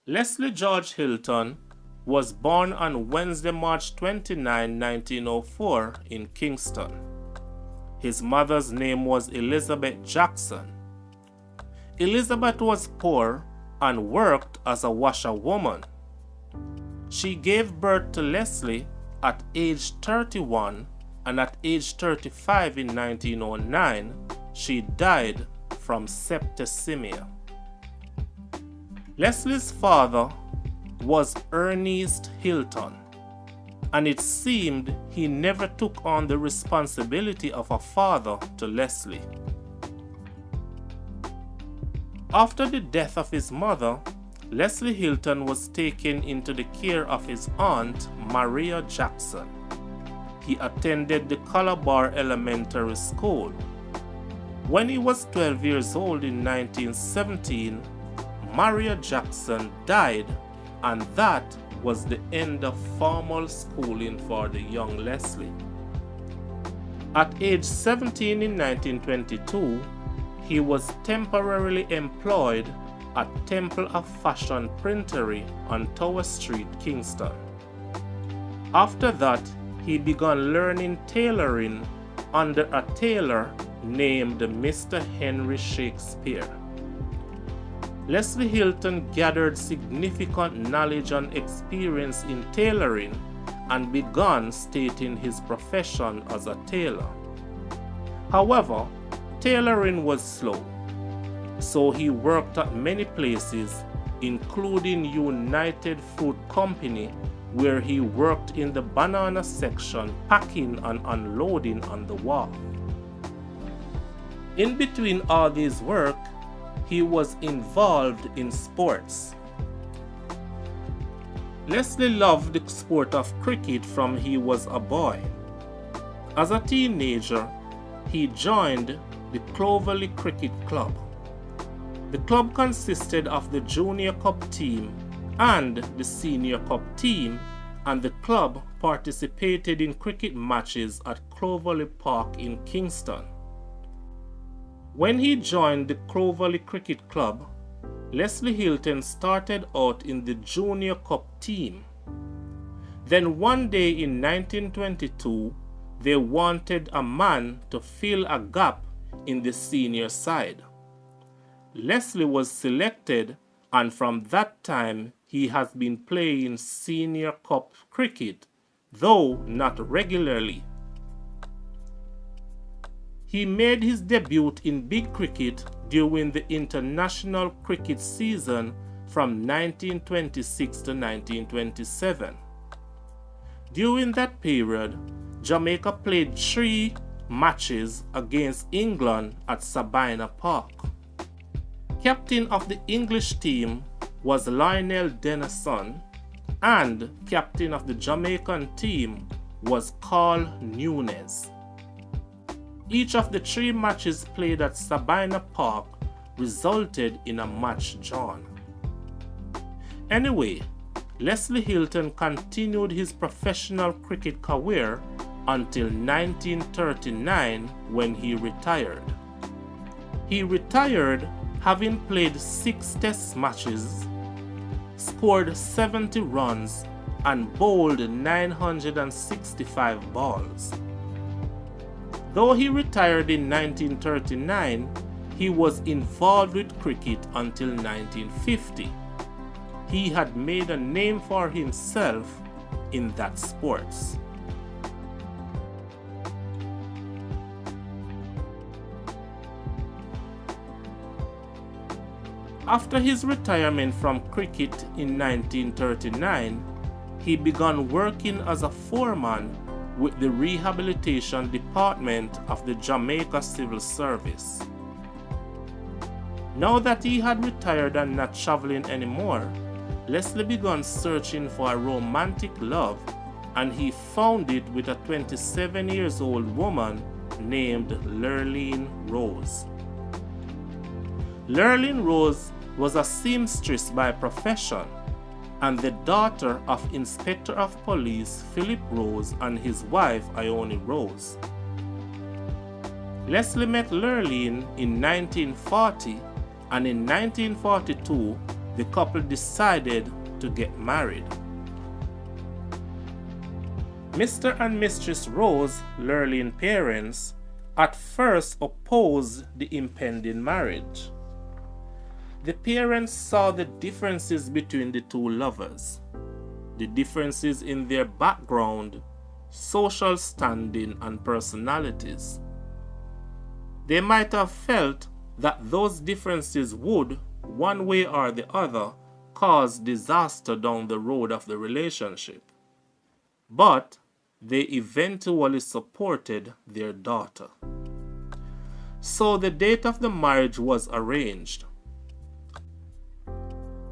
Leslie George Hylton was born on Wednesday, March 29, 1904 in Kingston. His mother's name was Elizabeth Jackson. Elizabeth was poor and worked as a washerwoman. She gave birth to Leslie at age 31, and at age 35 in 1909, she died from septicemia. Leslie's father was Ernest Hylton, and it seemed he never took on the responsibility of a father to Leslie. After the death of his mother, Leslie Hylton was taken into the care of his aunt, Maria Jackson. He attended the Calabar Elementary School. When he was 12 years old in 1917, Maria Jackson died, and that was the end of formal schooling for the young Leslie. At age 17 in 1922, he was temporarily employed at Temple of Fashion Printery on Tower Street, Kingston. After that, he began learning tailoring under a tailor named Mr. Henry Shakespeare. Leslie Hylton gathered significant knowledge and experience in tailoring and began stating his profession as a tailor. However, tailoring was slow, so he worked at many places, including United Fruit Company, where he worked in the banana section, packing and unloading on the wharf. In between all these work, he was involved in sports. Leslie loved the sport of cricket from he was a boy. As a teenager, he joined the Clovelly Cricket Club. The club consisted of the Junior Cup team and the Senior Cup team, and the club participated in cricket matches at Clovelly Park in Kingston. When he joined the Clovelly Cricket Club, Leslie Hylton started out in the Junior Cup team. Then one day in 1922, they wanted a man to fill a gap in the senior side. Leslie was selected, and from that time he has been playing Senior Cup cricket, though not regularly. He made his debut in big cricket during the international cricket season from 1926 to 1927. During that period, Jamaica played 3 matches against England at Sabina Park. Captain of the English team was Lionel Denison, and captain of the Jamaican team was Carl Nunez. Each of the 3 matches played at Sabina Park resulted in a match drawn. Anyway, Leslie Hylton continued his professional cricket career until 1939 when he retired. He retired having played 6 test matches, scored 70 runs, and bowled 965 balls. Though he retired in 1939, he was involved with cricket until 1950. He had made a name for himself in that sports. After his retirement from cricket in 1939, he began working as a foreman with the Rehabilitation Department of the Jamaica Civil Service. Now that he had retired and not traveling anymore, Leslie began searching for a romantic love, and he found it with a 27-year-old woman named Lorlin Rose. Lorlin Rose was a seamstress by profession and the daughter of Inspector of Police Philip Rose and his wife Ione Rose. Leslie met Lorlin in 1940, and in 1942 the couple decided to get married. Mr. and Mistress Rose, Lorlin's parents, at first opposed the impending marriage. The parents saw the differences between the two lovers, the differences in their background, social standing, and personalities. They might have felt that those differences would, one way or the other, cause disaster down the road of the relationship. But they eventually supported their daughter. So the date of the marriage was arranged.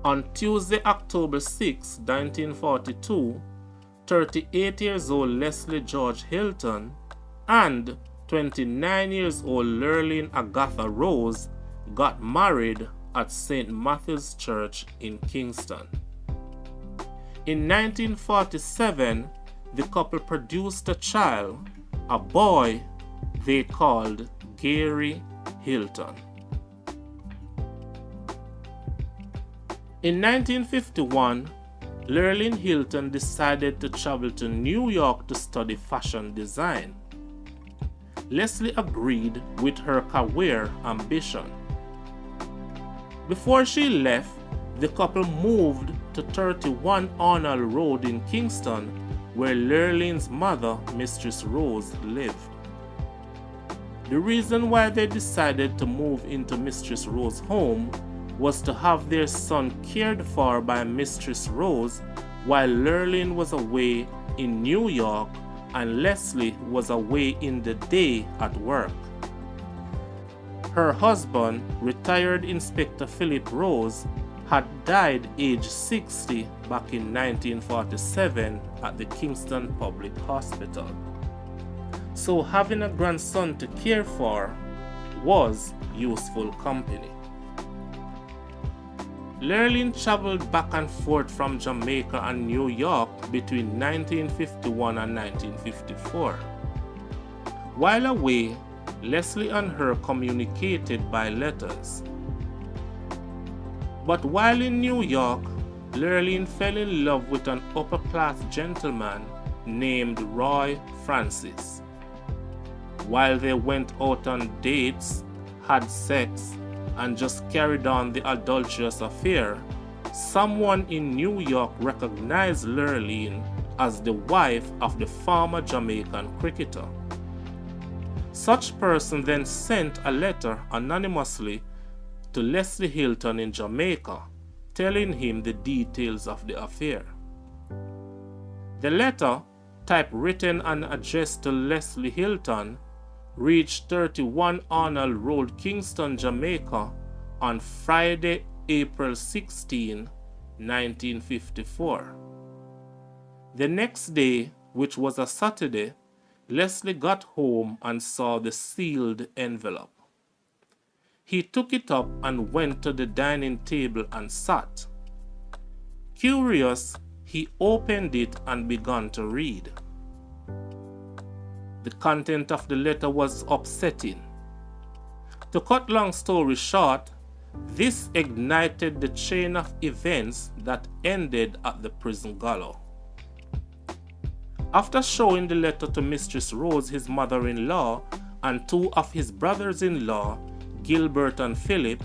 On Tuesday, October 6, 1942, 38 years old Leslie George Hylton and 29 years old Lorlin Agatha Rose got married at St. Matthew's Church in Kingston. In 1947, the couple produced a child, a boy they called Gary Hylton. In 1951, Lorlin Hylton decided to travel to New York to study fashion design. Leslie agreed with her career ambition. Before she left, the couple moved to 31 Arnold Road in Kingston, where Lorlin's mother, Mistress Rose, lived. The reason why they decided to move into Mistress Rose's home was to have their son cared for by Mistress Rose while Lorlin was away in New York and Leslie was away in the day at work. Her husband, retired Inspector Philip Rose, had died aged 60 back in 1947 at the Kingston Public Hospital. So having a grandson to care for was useful company. Lorlin traveled back and forth from Jamaica and New York between 1951 and 1954. While away, Leslie and her communicated by letters. But while in New York, Lorlin fell in love with an upper-class gentleman named Roy Francis. While they went out on dates, had sex, and just carried on the adulterous affair, someone in New York recognized Lorlin as the wife of the former Jamaican cricketer. Such person then sent a letter anonymously to Leslie Hylton in Jamaica, telling him the details of the affair. The letter, typewritten and addressed to Leslie Hylton, reached 31 Arnold Road, Kingston, Jamaica on Friday, April 16, 1954. The next day, which was a Saturday, Leslie got home and saw the sealed envelope. He took it up and went to the dining table and sat. Curious, he opened it and began to read. The content of the letter was upsetting. To cut long story short, this ignited the chain of events that ended at the prison gallows. After showing the letter to Mistress Rose, his mother-in-law, and two of his brothers-in-law, Gilbert and Philip,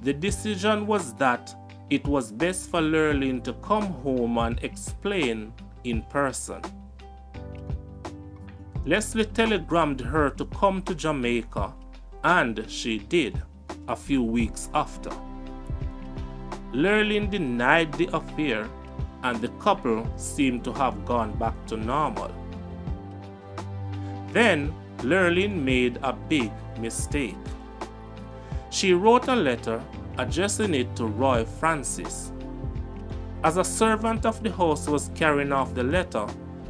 the decision was that it was best for Lorlin to come home and explain in person. Leslie telegrammed her to come to Jamaica, and she did a few weeks after. Lorlin denied the affair, and the couple seemed to have gone back to normal. Then Lorlin made a big mistake. She wrote a letter addressing it to Roy Francis. As a servant of the house was carrying off the letter,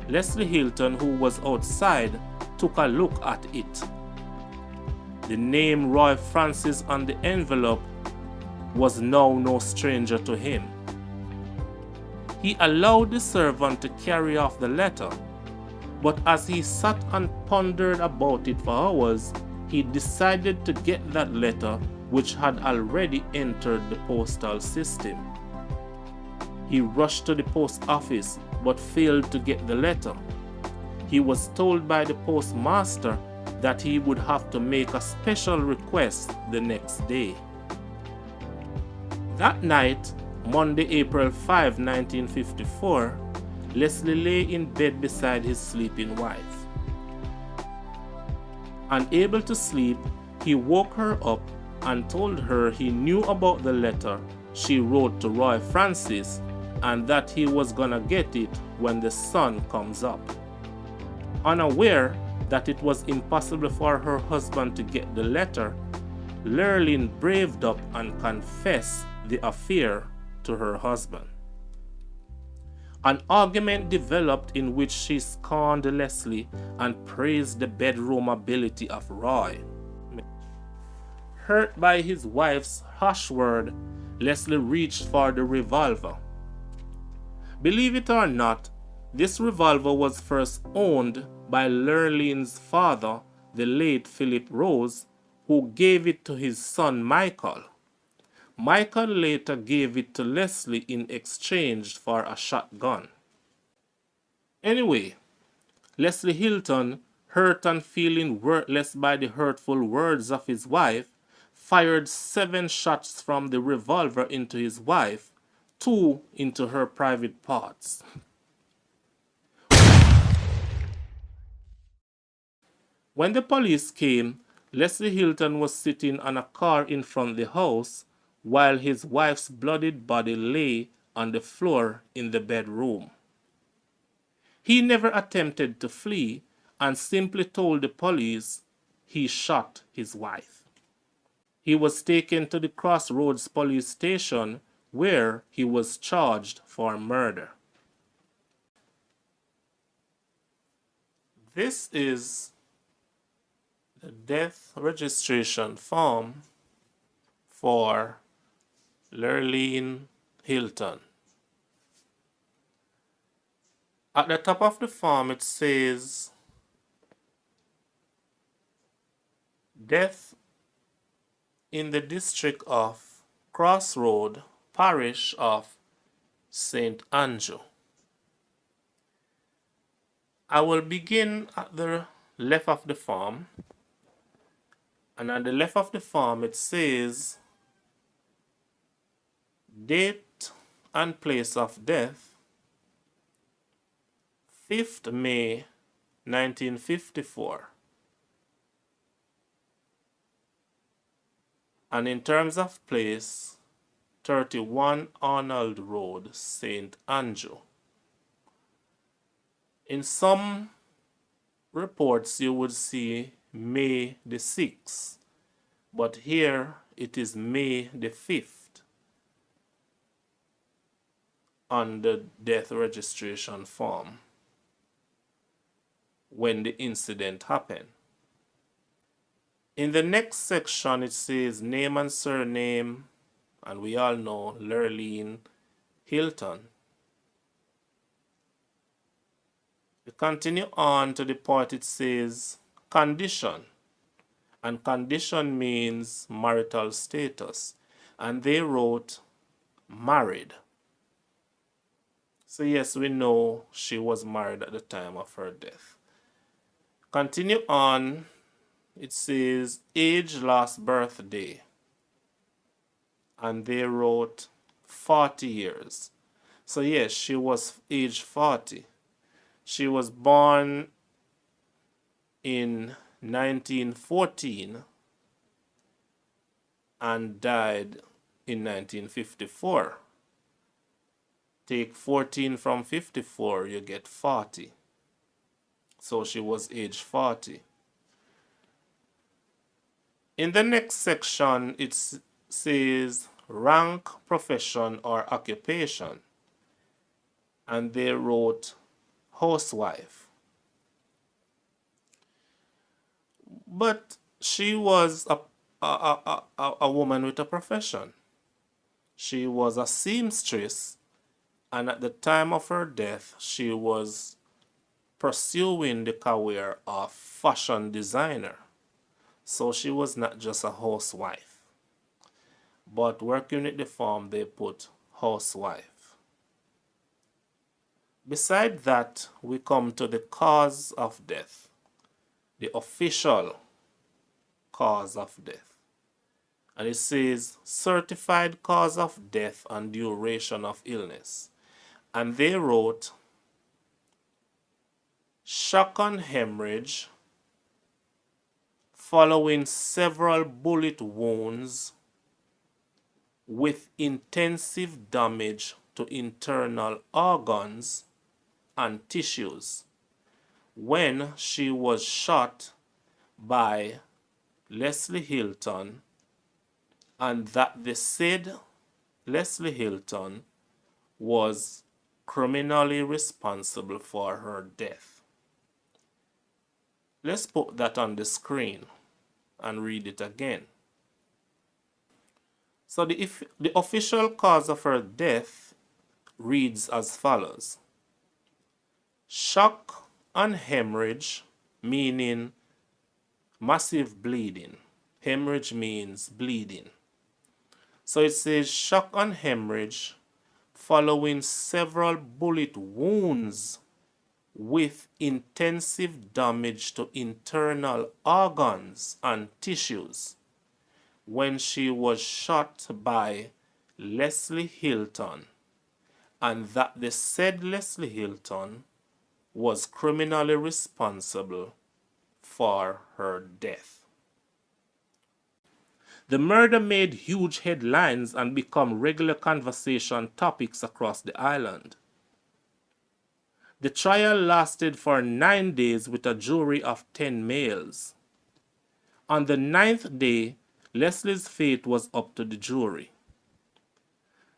Leslie Hylton, who was outside, took a look at it. The name Roy Francis on the envelope was now no stranger to him. He allowed the servant to carry off the letter, but as he sat and pondered about it for hours, he decided to get that letter which had already entered the postal system. He rushed to the post office but failed to get the letter. He was told by the postmaster that he would have to make a special request the next day. That night, Monday, April 5, 1954, Leslie lay in bed beside his sleeping wife. Unable to sleep, he woke her up and told her he knew about the letter she wrote to Roy Francis and that he was gonna get it when the sun comes up. Unaware that it was impossible for her husband to get the letter, Lorlin braved up and confessed the affair to her husband. An argument developed in which she scorned Leslie and praised the bedroom ability of Roy. Hurt by his wife's harsh word, Leslie reached for the revolver. Believe it or not, this revolver was first owned by Lorlin's father, the late Philip Rose, who gave it to his son Michael. Michael later gave it to Leslie in exchange for a shotgun. Anyway, Leslie Hylton, hurt and feeling worthless by the hurtful words of his wife, fired 7 shots from the revolver into his wife, 2 into her private parts. When the police came, Leslie Hylton was sitting on a car in front of the house while his wife's bloodied body lay on the floor in the bedroom. He never attempted to flee and simply told the police he shot his wife. He was taken to the Crossroads police station where he was charged for murder. This is the death registration form for Leslie Hylton. At the top of the form it says death in the district of Crossroad, parish of St. Andrew. I will begin at the left of the form, and at the left of the form it says date and place of death 5th May 1954. And in terms of place, 31 Arnold Road, St. Andrew. In some reports you would see May the 6th, but here it is May the 5th on the death registration form when the incident happened. In the next section it says name and surname, and we all know Leslie Hylton. We continue on to the part it says condition, and condition means marital status, and they wrote married. So yes, we know she was married at the time of her death. Continue on, it says age last birthday, and they wrote 40 years. So yes, she was age 40. She was born in 1914 and died in 1954. Take 14 from 54, you get 40. So she was age 40. In the next section, it says rank, profession, or occupation. And they wrote housewife. But she was a woman with a profession. She was a seamstress, and at the time of her death, she was pursuing the career of fashion designer. So she was not just a housewife. but working with the form they put housewife. Beside that, we come to the cause of death, the official cause of death. And it says certified cause of death and duration of illness. And they wrote shock and hemorrhage following several bullet wounds with intensive damage to internal organs and tissues when she was shot by Leslie Hylton, and that the said Leslie Hylton was criminally responsible for her death. Let's put that on the screen and read it again. So the official cause of her death reads as follows. Shock and hemorrhage, meaning massive bleeding. Hemorrhage means bleeding. So it says shock and hemorrhage following several bullet wounds with intensive damage to internal organs and tissues when she was shot by Leslie Hylton, and that the said Leslie Hylton was criminally responsible for her death. The murder made huge headlines and became regular conversation topics across the island. The trial lasted for 9 days with a jury of 10 males. On the 9th day, Leslie's fate was up to the jury.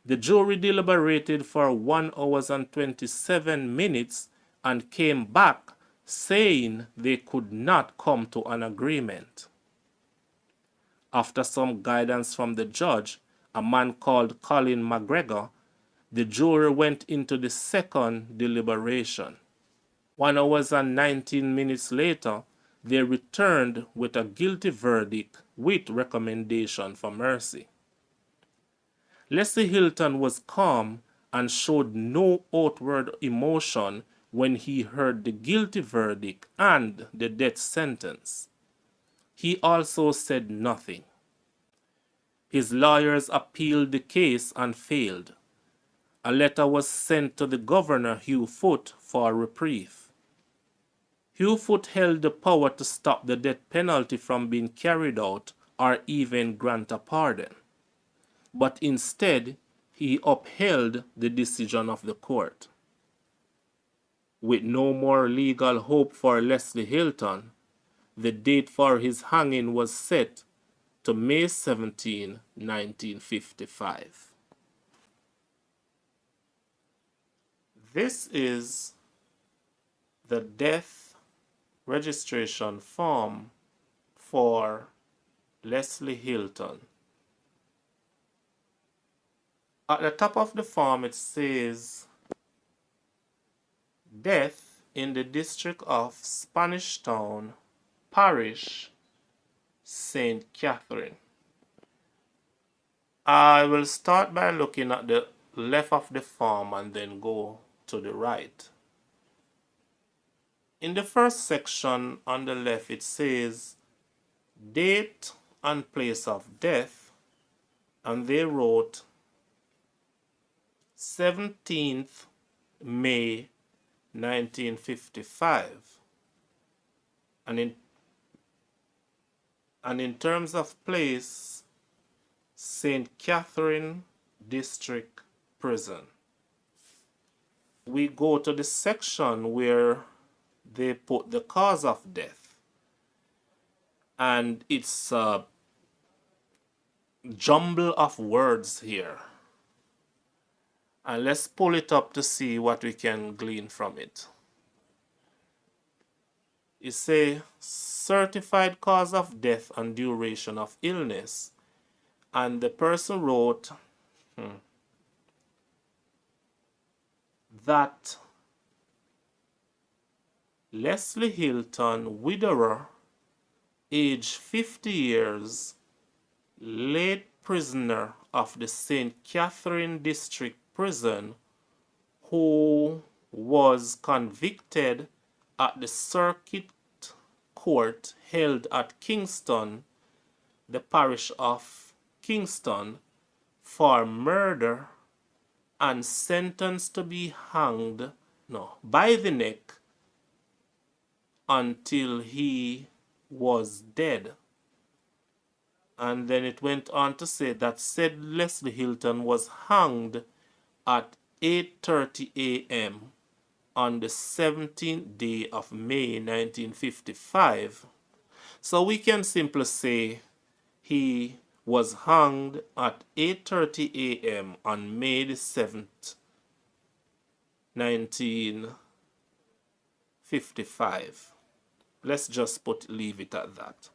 The jury deliberated for 1 hour and 27 minutes and came back saying they could not come to an agreement. After some guidance from the judge, a man called Colin McGregor, the jury went into the second deliberation. 1 hour and 19 minutes later, they returned with a guilty verdict with recommendation for mercy. Leslie Hylton was calm and showed no outward emotion when he heard the guilty verdict and the death sentence. He also said nothing. His lawyers appealed the case and failed. A letter was sent to the governor, Hugh Foot, for reprieve. Hugh Foot held the power to stop the death penalty from being carried out or even grant a pardon. But instead, he upheld the decision of the court. With no more legal hope for Leslie Hylton, the date for his hanging was set to May 17, 1955. This is the death registration form for Leslie Hylton. At the top of the form it says, death in the district of Spanish Town, Parish, St. Catherine. I will start by looking at the left of the form and then go to the right. In the first section on the left it says date and place of death, and they wrote 17th May 1955. And in terms of place, St. Catherine District Prison. We go to the section where they put the cause of death, and it's a jumble of words here. And let's pull it up to see what we can glean from it. It says certified cause of death and duration of illness. And the person wrote that Leslie Hylton, widower, age 50 years, late prisoner of the St. Catherine District Prison, who was convicted at the Circuit Court held at Kingston, the parish of Kingston, for murder and sentenced to be hanged by the neck until he was dead. And then it went on to say that said Leslie Hylton was hanged at 8:30 a.m. on the 17th day of May 1955. So we can simply say he was hanged at 8:30 a.m. on May the 7th, 1955. Let's just leave it at that.